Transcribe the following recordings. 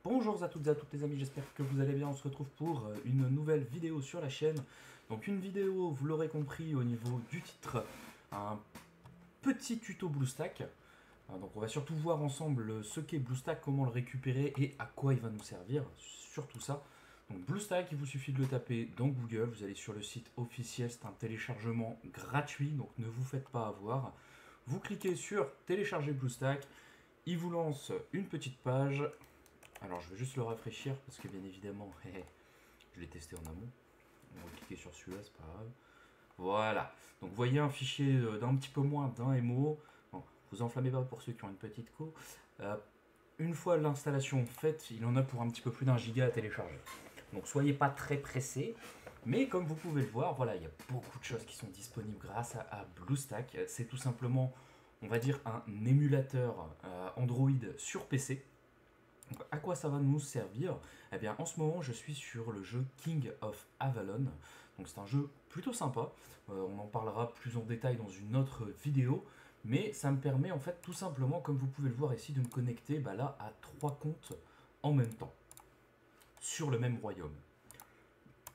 Bonjour à toutes et à tous les amis, j'espère que vous allez bien. On se retrouve pour une nouvelle vidéo sur la chaîne. Donc une vidéo, vous l'aurez compris au niveau du titre, un petit tuto BlueStack. Donc on va surtout voir ensemble ce qu'est BlueStack, comment le récupérer et à quoi il va nous servir, surtout ça. Donc BlueStack, il vous suffit de le taper dans Google, vous allez sur le site officiel, c'est un téléchargement gratuit, donc ne vous faites pas avoir. Vous cliquez sur télécharger BlueStack, il vous lance une petite page. Alors je vais juste le rafraîchir parce que bien évidemment, je l'ai testé en amont. On va cliquer sur celui-là, c'est pas grave. Voilà. Donc vous voyez un fichier d'un petit peu moins d'un MO. Bon, vous enflammez pas pour ceux qui ont une petite co. Une fois l'installation faite, il en a pour un petit peu plus d'1 giga à télécharger. Donc soyez pas très pressés. Mais comme vous pouvez le voir, voilà, il y a beaucoup de choses qui sont disponibles grâce à BlueStack. C'est tout simplement, on va dire, un émulateur Android sur PC. Donc, à quoi ça va nous servir? Eh bien, en ce moment, je suis sur le jeu King of Avalon. Donc, c'est un jeu plutôt sympa. On en parlera plus en détail dans une autre vidéo. Mais ça me permet, en fait, tout simplement, comme vous pouvez le voir ici, de me connecter là à 3 comptes en même temps sur le même royaume.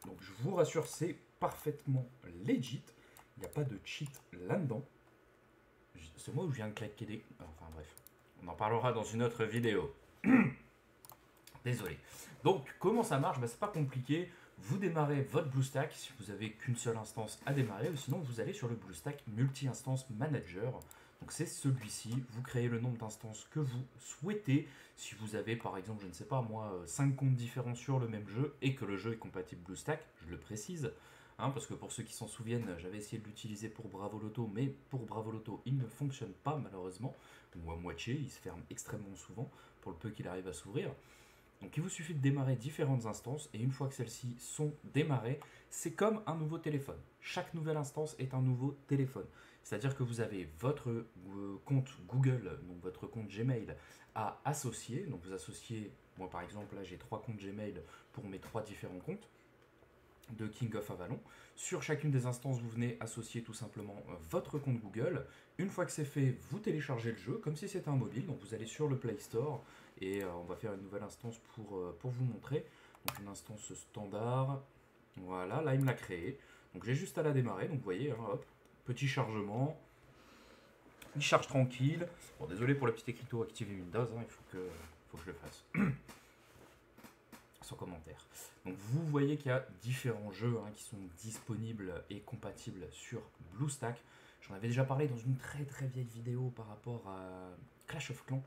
Donc, je vous rassure, c'est parfaitement legit. Il n'y a pas de cheat là-dedans. C'est moi où je viens de claquer des... Enfin, bref. On en parlera dans une autre vidéo. Désolé. Donc, comment ça marche? C'est pas compliqué. Vous démarrez votre BlueStack si vous n'avez qu'une seule instance à démarrer, ou sinon vous allez sur le BlueStack Multi-Instance Manager. Donc, c'est celui-ci. Vous créez le nombre d'instances que vous souhaitez. Si vous avez, par exemple, je ne sais pas moi, 5 comptes différents sur le même jeu et que le jeu est compatible BlueStack, je le précise. Parce que pour ceux qui s'en souviennent, j'avais essayé de l'utiliser pour Bravoloto, mais pour Bravoloto, il ne fonctionne pas malheureusement, ou à moitié, il se ferme extrêmement souvent, pour le peu qu'il arrive à s'ouvrir. Donc il vous suffit de démarrer différentes instances et une fois que celles-ci sont démarrées, c'est comme un nouveau téléphone. Chaque nouvelle instance est un nouveau téléphone. C'est-à-dire que vous avez votre compte Google, donc votre compte Gmail à associer. Donc vous associez, moi par exemple là j'ai 3 comptes Gmail pour mes 3 différents comptes de King of Avalon. Sur chacune des instances, vous venez associer tout simplement votre compte Google. Une fois que c'est fait, vous téléchargez le jeu comme si c'était un mobile. Donc vous allez sur le Play Store et on va faire une nouvelle instance pour vous montrer. Donc une instance standard. Voilà, là il me l'a créé. Donc j'ai juste à la démarrer. Donc vous voyez, hop, petit chargement. Il charge tranquille. Bon, désolé pour le petit écriteau activer Windows, il faut que je le fasse. Sans commentaire. Donc vous voyez qu'il y a différents jeux qui sont disponibles et compatibles sur BlueStack. J'en avais déjà parlé dans une très très vieille vidéo par rapport à Clash of Clans,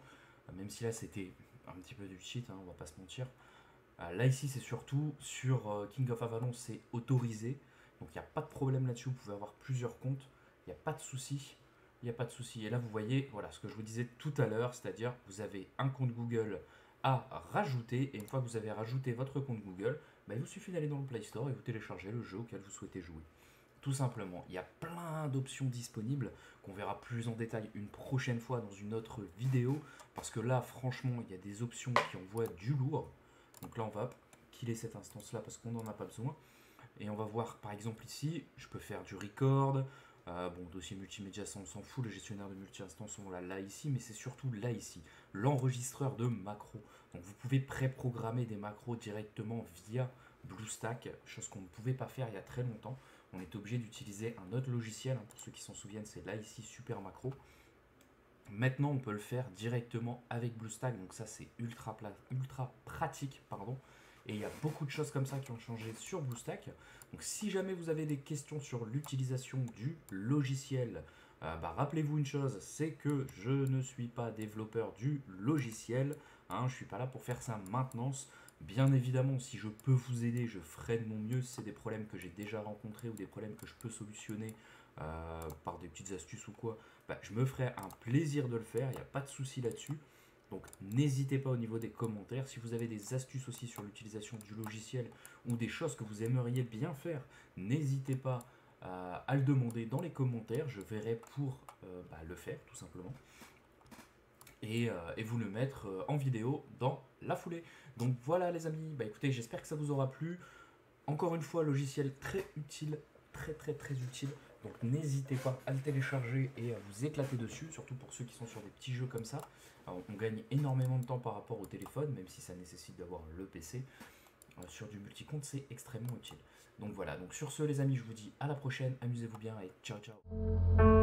même si là c'était un petit peu du cheat, on va pas se mentir. Là ici c'est surtout sur King of Avalon, c'est autorisé, donc il n'y a pas de problème là-dessus, vous pouvez avoir plusieurs comptes, il n'y a pas de souci. Il n'y a pas de souci. Et là, vous voyez, voilà ce que je vous disais tout à l'heure, c'est-à-dire vous avez un compte Google à rajouter, et une fois que vous avez rajouté votre compte Google, il vous suffit d'aller dans le Play Store et vous téléchargez le jeu auquel vous souhaitez jouer. Tout simplement, il y a plein d'options disponibles qu'on verra plus en détail une prochaine fois dans une autre vidéo, parce que là, franchement, il y a des options qui envoient du lourd. Donc là, on va killer cette instance-là parce qu'on n'en a pas besoin. Et on va voir, par exemple, ici, je peux faire du record. Bon, dossier multimédia, ça on s'en fout, le gestionnaire de multi-instance, on l'a là ici, mais c'est surtout là ici, l'enregistreur de macros. Donc vous pouvez pré-programmer des macros directement via BlueStack, chose qu'on ne pouvait pas faire il y a très longtemps. On est obligé d'utiliser un autre logiciel, pour ceux qui s'en souviennent, c'est là ici, Super Macro. Maintenant, on peut le faire directement avec BlueStack, donc ça c'est ultra pratique, pardon. Et il y a beaucoup de choses comme ça qui ont changé sur BlueStack. Donc si jamais vous avez des questions sur l'utilisation du logiciel, rappelez-vous une chose, c'est que je ne suis pas développeur du logiciel. Je ne suis pas là pour faire sa maintenance. Bien évidemment, si je peux vous aider, je ferai de mon mieux. Si c'est des problèmes que j'ai déjà rencontrés ou des problèmes que je peux solutionner par des petites astuces ou quoi, je me ferai un plaisir de le faire. Il n'y a pas de souci là-dessus. Donc n'hésitez pas au niveau des commentaires, si vous avez des astuces aussi sur l'utilisation du logiciel ou des choses que vous aimeriez bien faire, n'hésitez pas à le demander dans les commentaires, je verrai pour le faire tout simplement. Et vous le mettre en vidéo dans la foulée. Donc voilà les amis, écoutez, j'espère que ça vous aura plu. Encore une fois, logiciel très utile, très utile. Donc n'hésitez pas à le télécharger et à vous éclater dessus, surtout pour ceux qui sont sur des petits jeux comme ça. Alors, on gagne énormément de temps par rapport au téléphone, même si ça nécessite d'avoir le PC. Sur du multicompte, c'est extrêmement utile. Donc voilà, donc sur ce les amis, je vous dis à la prochaine, amusez-vous bien et ciao ciao.